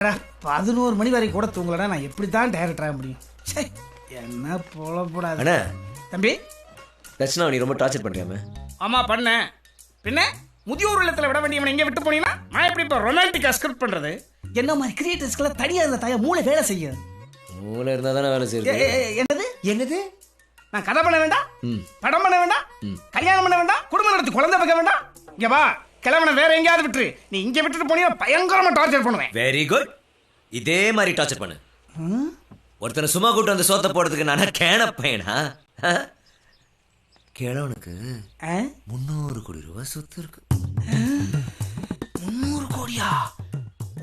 11 மணி வரைக்கும் கூட தூங்கலடா. நான் எப்படி தான் டைரக்டர் ஆக முடியும்? என்ன போலப்படாது அண்ணா. தம்பி தட்சிணா நீ ரொம்ப டார்ச்சர் பண்றியாமே. ஆமா பண்ணேன். பின்ன முதியோர் இல்லத்துல விட வேண்டியவனை எங்க விட்டு போனீங்கன்னா நான் எப்படி இப்போ ரொமான்டிக்கா ஸ்கிரிப்ட் பண்றது? என்ன மாதிரி கிரியேட்டர்ஸ்க்கெல்லாம் தனியா இருந்த தாயா மூளை வேலை செய்யும். மூளை இருந்தா தானே வேலை செய்யுது. என்னது என்னது? நான் கதை பண்ண வேண்டாம், படம் பண்ண வேண்டாம், கல்யாணம் பண்ண வேண்டாம், குடும்பம் நடத்தி குழந்தை பார்க்க வேண்டாம். இங்க வா, கிழவனை வேற எங்கேயாவது விட்டுரு. நீ இங்க விட்டுட்டு போனீங்கன்னா பயங்கரமா டார்ச்சர் பண்ணுவேன். Very good. இதே மாதிரி டார்ச்சர் பண்ணு. ஒருத்தனை சும்மா கூட்டு வந்து சோத்த போடுறதுக்கு நானா கேன பையனா? கிழவனுக்கு 300 கோடி ரூபாய் சொத்து இருக்கு. 300 கோடியா?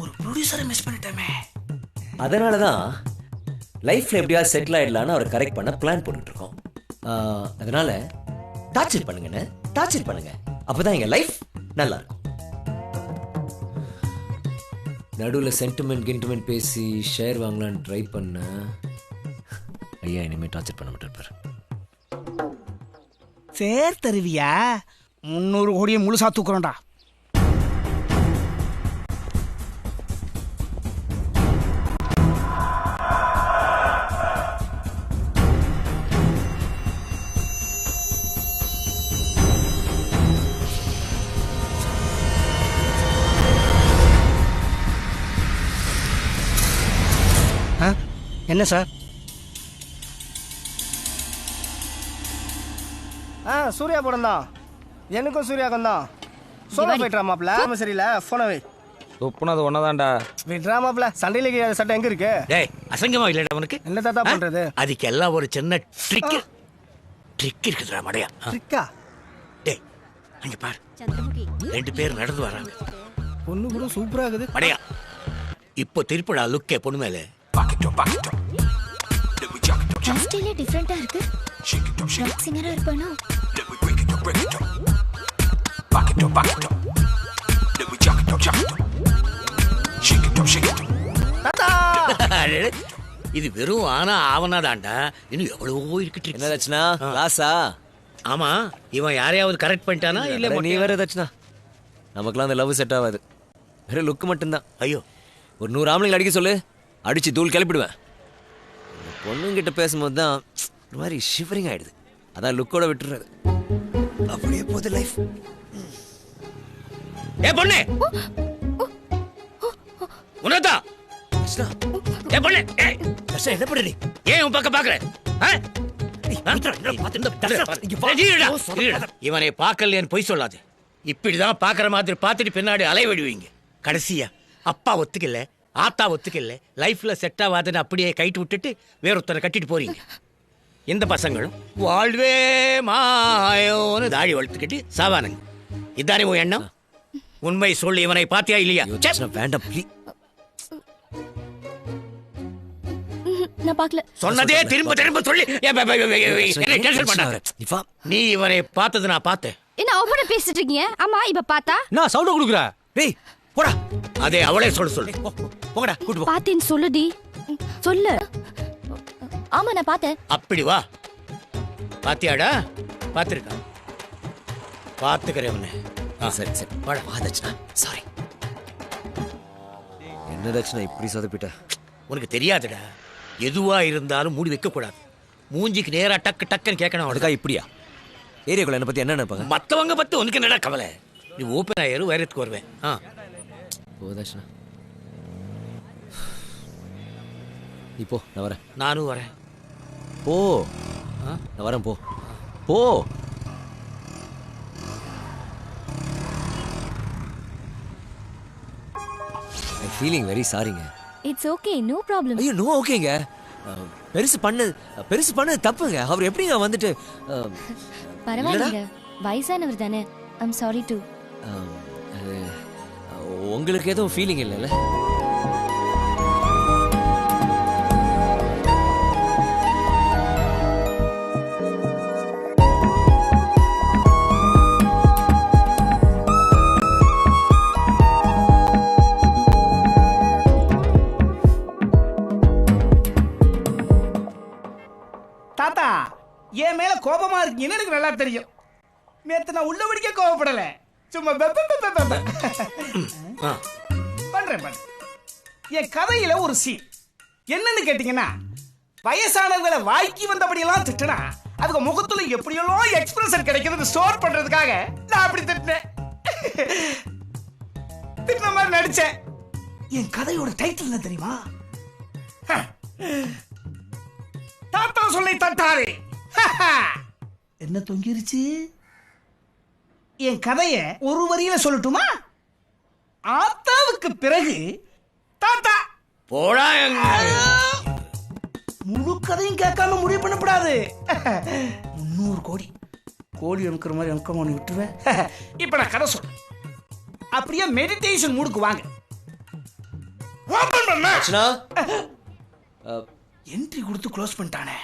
ஒரு ப்ரொடியூசரை மிஸ் பண்ணிட்டோமே. அதனாலதான் லைஃப்ல எப்படியாவது செட்டில் ஆயிடலான்னு அவரை கரெக்ட் பண்ண பிளான் போட்டுட்டு இருக்கோம். அதனால டார்ச்சர் பண்ணுங்கன்னு டார்ச்சர் பண்ணுங்க. அப்பதான் எங்க லைஃப் நல்லா இருக்கும். நடுவில் சென்டிமெண்ட் பேசி ஷேர் வாங்கலான்னு ட்ரை பண்ண ஐயா இனிமேல் டார்ச்சர் பண்ண மாட்டேன். சேர் தருவியா? 300 கோடியை முழுசா தூக்குறோம்டா. என்ன சார்? சூர்யா படம் தான். எனக்கும் சூர்யாக்கும் தான். சோலா போயிட்டு மாப்பிள்ள. சரியில்ல போன வை. துப்புனது ஒன்னதான்டா. விட்றா மாப்பிள்ள. சண்டையில சட்டை எங்க இருக்கு? டேய் அசங்கமா இல்லடா உனக்கு? என்ன தாத்தா பண்றது? அதுக்கு எல்லாம் ஒரு சின்ன ட்ரிக் இருக்குதுடா மடையா. ட்ரிக்கா? டேய் அங்க பாரு, 2 பேர் நடந்து வராங்க. பொண்ணு கூட சூப்பரா இருக்குது மடையா. இப்போ திருப்படா லுக்கே பொண்ணு மேலே. ஸ்டைலே டிஃபரெண்டா இருக்கு. ராக் சிங்கரா இருப்பானோ? இது வெறும் ஆனா ஆவனாதான்டா. இன்னும் எவ்வளவோ இருக்கு. என்ன தட்சிணா லாஸா? ஆமா, இவன் யாரையாவது கரெக்ட் பண்ணிட்டானா இல்ல நீ வேற தட்சிணா? நமக்குலாம் அந்த லவ் செட் ஆகாது. வேற லுக் மட்டும்தான். ஐயோ, ஒரு 100 ஆம்பளைங்களை அடிக்க சொல்லு, அடிச்சு தூள் கிளப்பிடுவேன். பொண்ணுங்கிட்ட பேசும்போது தான் ஒரு மாதிரி ஷிவரிங் ஆயிடுது. அதான் லுக்கோட விட்டுறது. அப்படியே போகுது லைஃப். ஏ பொண்ணு உனதா. ஏ பொண்ணு என்ன பண்ற? ஏன் உன் பக்கம் பாக்குற? இவனை பார்க்கலையேன்னு பொய் சொல்லாது. இப்படிதான் பாக்குற மாதிரி பார்த்துட்டு பின்னாடி அலைவடிவீங்க. கடைசியா அப்பா ஒத்துக்கல, ஆத்தா ஒத்துக்கல, லைஃப்ல செட் ஆகாதுன்னு அப்படியே கைட்டு விட்டுட்டு வேறொருத்தரை கட்டிட்டு போறீங்க. இந்த பசங்களும் வாழ்வே மாயோன்னு தாடி வளர்த்துக்கிட்டு சாவானுங்க. இதானே உன் எண்ணம்? உண்மை சொல்லி இவனை பாத்தியா இல்லையா? வேண்டாம் ப்ளீஸ். நான் பார்க்கல. சொன்னதே திரும்ப திரும்ப சொல்லி என்னை டென்ஷன் பண்ணாத. நீ இவனை பார்த்தது நான் பார்த்தேன். என்ன அவன பேசிட்டு இருக்கீங்க? ஆமா, இப்ப பார்த்தா நான் சவுண்ட் கொடுக்குறா. டேய் போடா. அதே அவளே சொல்லு. போங்கடா கூட்டு போ. பார்த்தேன்னு சொல்லுடி. சொல்லு. ஆமா நான் பார்த்தேன். அப்படி வா. பாத்தியாடா? பாத்திருக்கா? பாத்துக்கிறவனே. சரி சரி வாடா. வா தட்சிணா. சாரி. என்ன தட்சிணா இப்படி சொதப்பிட்ட? உனக்கு தெரியாதுடா. எதுவா இருந்தாலும் மூடி வைக்க கூடாது. மூஞ்சிக்கு நேரா டக்கு டக்குன்னு கேட்கணும். அதுக்கா இப்படியா? ஏரியாக்குள்ள என்ன பத்தி என்ன நினைப்பாங்க? மத்தவங்க பத்தி உனக்கு என்னடா கவலை? நீ ஓப்பன் ஆயிரு, வைரத்துக்கு வருவேன். ஓ தட்சிணா இப்போ நான் வரேன். நானும் வரேன். போ. நான் வரேன். போ போ. ஐ ஃபீலிங் வெரி சாரிங்க. It's okay, no problem. ஐயோ நோ ஓகேங்க. பெருசு பண்ணது தப்புங்க. அவர் எப்படிங்க வந்துட்டு பரவாயில்லைங்க, வயசானவர் தானே. I'm sorry to. உங்களுக்கு எதுவும் ஃபீலிங் இல்லைல்ல? தாத்தா என் மேல கோபமா இருக்கீங்கன்னு எனக்கு நல்லா தெரியும். நேத்து நான் உள்ளபடிக்க கோபப்படல, சும்மா பண்றேன். என் கதையில ஒரு சீன் என்னன்னு கேட்டீங்கன்னா, வயசானவங்களை வாய்க்கு வந்தபடியெல்லாம் திட்டுனா அதுக்கு முகத்துல எப்படியெல்லாம் எக்ஸ்பிரஷன் கிடைக்கிறது ஸ்டோர் பண்றதுக்காக நான் அப்படி திட்டினேன். திட்டின மாதிரி நடிச்சேன். என் கதையோட டைட்டில் என்ன தெரியுமா? தாத்தா சொல்லி தட்டாரு. என்ன தொங்கிருச்சு? என் கதைய ஒரு வரியில சொல்லட்டுமா? ஆத்தாவுக்கு பிறகு தாத்தா. போடா முழு கதையும் கேட்காம முடிவு பண்ணப்படாது. 300 கோடி கோழி அமுக்கிற மாதிரி அமுக்கமா நீ விட்டுருவேன். இப்ப நான் கதை சொல்றேன். அப்படியே மெடிடேஷன் மூடுக்கு வாங்க. ஓபன் பண்ண அர்ச்சனா என்ட்ரி கொடுத்து க்ளோஸ் பண்ணிட்டானே.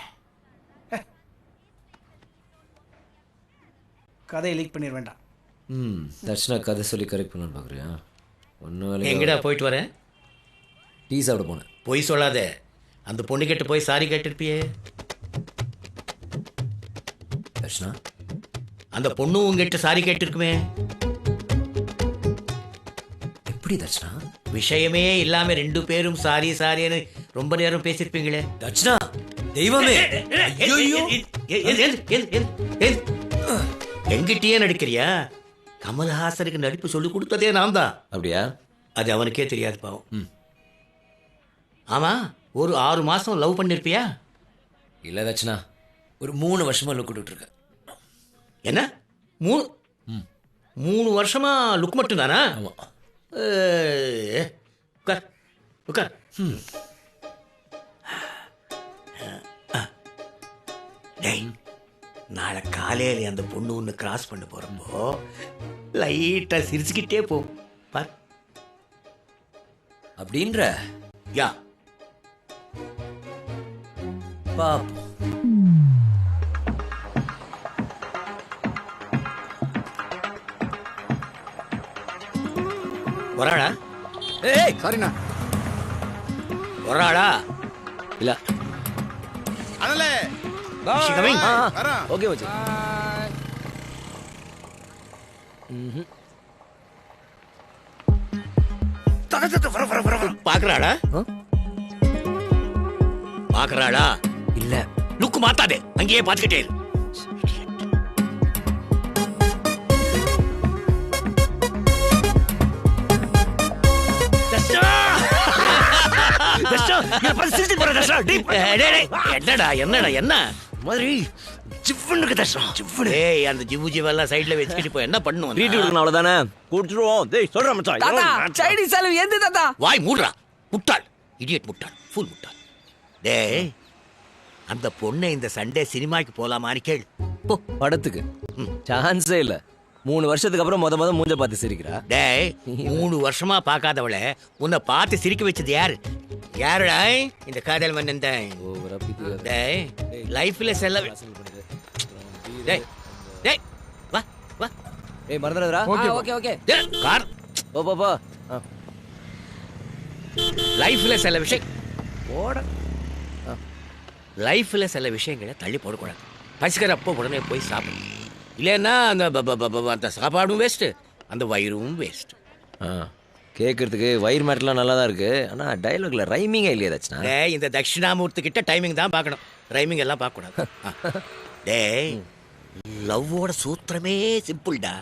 கதையை லீக் பண்ணிட வேண்டாம். தர்ஷனா கதை சொல்லி கரெக்ட் பண்ண பார்க்குறியா? ஒன்றும் எங்கடா போயிட்டு வரேன்? டீ சாப்பிட போனேன். பொய் சொல்லாத. அந்த பொண்ணு கிட்ட போய் சாரி கேட்டிருப்பியே. தர்ஷனா அந்த பொண்ணு உங்ககிட்ட சாரி கேட்டிருக்குமே. எப்படி தர்ஷனா? விஷயமே இல்லாம 2 பேரும் சாரி சாரின்னு ரொம்ப நேரம் பேசிருப்பீங்களே. தர்ஷனா தெய்வமே, ஐயோ எங்கிட்டயே நடிக்கிறியா? கமல்ஹாசனுக்கு நடிப்பு சொல்லி கொடுத்ததே நான் தான். அப்படியா? அது அவனுக்கே தெரியாது பாவம். ஆமா, ஒரு 6 மாசம் லவ் பண்ணிருப்பியா? இல்லை தர்ஷனா, ஒரு 3 வருஷமா லுக் விட்டுருக்க. என்ன 3 வருஷமா லுக் மட்டும் தானா? ஆமாம். உட்கார் உட்கார். டேய், நாளை காலையில அந்த பொண்ணு ஒன்று கிராஸ் பண்ண போறப்போ லைட்டா சிரிச்சுக்கிட்டே போ பார். அப்படின்ற யா பாப்போம். வராடா? ஏய் சாரிண்ணா. வராடா? இல்ல ஓகே வச்சு பாக்குறாடா? பாக்குறாடா? இல்ல லுக்கு மாத்தாதே, அங்கேயே பாத்துக்கிட்டே இரு. என்னடா என்னடா என்ன மாதிரி ஜிவ்வுன்னு தர்ஷனா ஜிவ்வுன்னு. ஏய், அந்த ஜிவு ஜிவெல்லாம் சைடுல வச்சுக்கிட்டு இப்போ என்ன பண்ணுவோம்? ட்ரீட் கொடுக்கணும் அவ்வளவுதானே. குடிச்சிருவோம். டேய் சொல்றேன் மச்சான். தாத்தா சைனீஸ் அளவு எந்த தாத்தா? வாய் மூடுறா முட்டாள், இடியட் முட்டாள், ஃபுல் முட்டாள். டேய், அந்த பொண்ணை இந்த சண்டே சினிமாக்கு போலாமான்னு கேள். போ. படத்துக்கு சான்ஸே இல்ல. 3 வருஷத்துக்கு அப்புறம் முத மூஞ்ச பார்த்து சிரிக்கிறா. டேய், 3 வருஷமா பார்க்காதவள உன்னை பார்த்து சிரிக்க வச்சது யாரு? யாருடா இந்த காதல் மன்னன் தான். டேய், லைஃப்ல செல்ல. டேய் டேய் வா வா. ஏய் மறந்துடாதடா. Okay okay. டேய், கார் போ. லைஃப்ல சில விஷயம் லைஃப்ல சில விஷயங்களை தள்ளி போடக்கூடாது. பசிக்கிறப்போ உடனே போய் சாப்பிடணும். இல்லைன்னா அந்த சாப்பாடும் வேஸ்ட்டு, அந்த வயிறும் வேஸ்ட். கேட்கறதுக்கு வயிறு மேட்டெல்லாம் நல்லா தான் இருக்கு. ஆனா டைலாக்ல ரைமிங்கே இல்லையா தர்ஷனா? டேய், இந்த தட்சிணாமூர்த்தி கிட்ட டைமிங் தான் பார்க்கணும், ரைமிங் எல்லாம் பார்க்கக்கூடாது. டேய், லவ்வோட சூத்திரமே சிம்பிள்டா.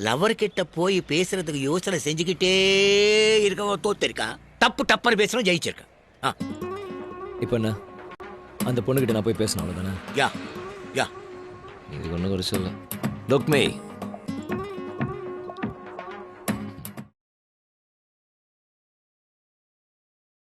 லவர் கிட்ட போய் பேசுறதுக்கு யோசனை செஞ்சுக்கிட்டே இருக்கவன் தோத்திருக்கான். டப்பர் பேசுறோம் ஜெயிச்சிருக்கான். இப்போ என்ன, அந்த பொண்ணுகிட்ட நான் போய் பேசணும் அவ்வளோதானே? யா யா இதுக்கு ஒன்றும் குறைச்சல. Look me,